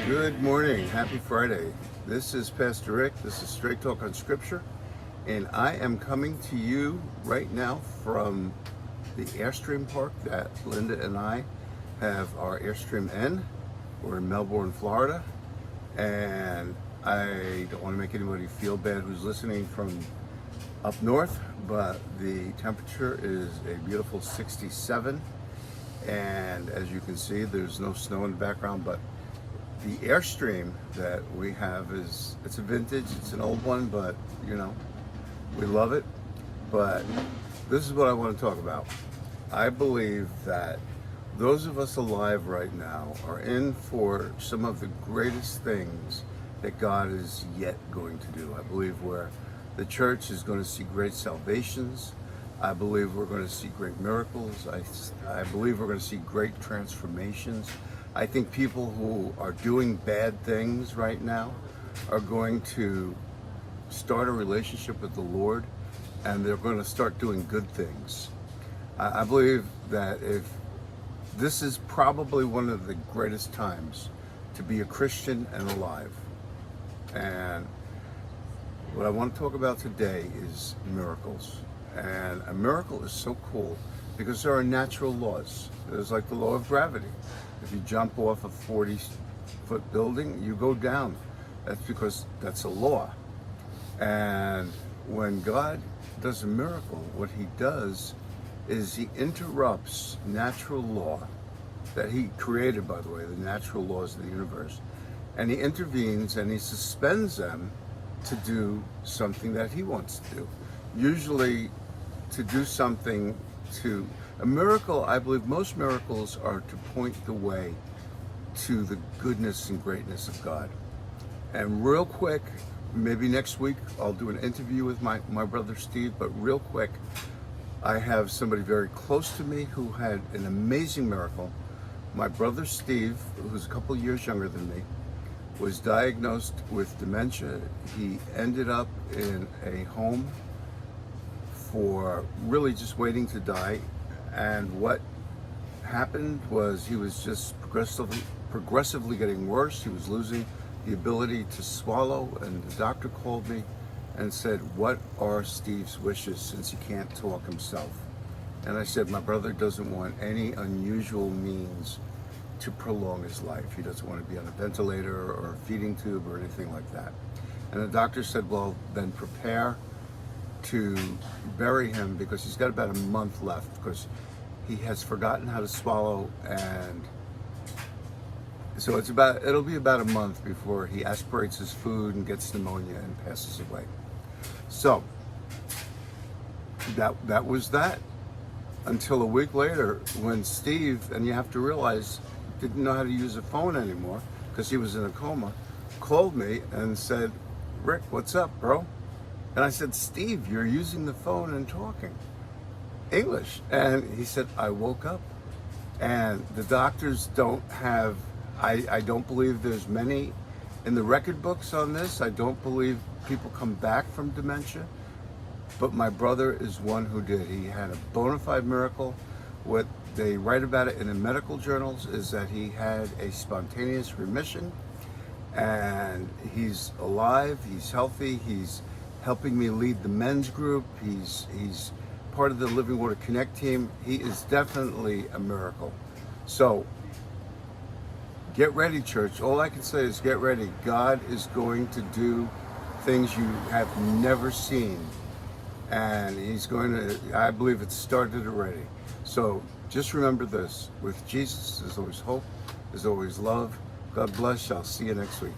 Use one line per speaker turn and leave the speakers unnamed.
Good morning. Happy Friday. This is Pastor Rick. This is Straight Talk on Scripture. And I am coming to you right now from the Airstream Park that Linda and I have our Airstream in. We're in Melbourne, Florida. And I don't want to make anybody feel bad who's listening from up north, but the temperature is a beautiful 67. And as you can see, there's no snow in the background, but the Airstream that we have it's a vintage, it's an old one, but you know, we love it. But this is what I want to talk about. I believe that those of us alive right now are in for some of the greatest things that God is yet going to do. I believe where the church is going to see great salvations. I believe we're going to see great miracles. I believe we're going to see great transformations. I think people who are doing bad things right now are going to start a relationship with the Lord, and they're going to start doing good things. I believe that if this is probably one of the greatest times to be a Christian and alive. And what I want to talk about today is miracles. And a miracle is so cool because there are natural laws. There's like the law of gravity. If you jump off a 40-foot building, you go down. That's because that's a law. And when God does a miracle, what he does is he interrupts natural law that he created, by the way, the natural laws of the universe. And he intervenes and he suspends them to do something that he wants to do. Usually to do something to a miracle. I believe most miracles are to point the way to the goodness and greatness of God. And real quick, maybe next week I'll do an interview with my brother Steve, but real quick, I have somebody very close to me who had an amazing miracle. My brother Steve, who's a couple years younger than me, was diagnosed with dementia. He ended up in a home for really just waiting to die. And what happened was he was just progressively getting worse. He was losing the ability to swallow, and the doctor called me and said, "What are Steve's wishes since he can't talk himself?" And I said, "My brother doesn't want any unusual means to prolong his life. He doesn't want to be on a ventilator or a feeding tube or anything like that." And the doctor said, "Well, then prepare to bury him because he's got about a month left because he has forgotten how to swallow, and so it'll be about a month before he aspirates his food and gets pneumonia and passes away." So that was that until a week later when Steve, and you have to realize, didn't know how to use a phone anymore because he was in a coma, called me and said, "Rick, what's up, bro?" And I said, "Steve, you're using the phone and talking English." And he said, "I woke up." And the doctors don't have, I don't believe there's many in the record books on this. I don't believe people come back from dementia. But my brother is one who did. He had a bona fide miracle. What they write about it in the medical journals is that he had a spontaneous remission. And he's alive, he's healthy, he's helping me lead the men's group. He's part of the Living Water Connect team. He is definitely a miracle. So get ready, church. All I can say is get ready. God is going to do things you have never seen. And he's going to, I believe it's started already. So just remember this, with Jesus, there's always hope, there's always love. God bless you. I'll see you next week.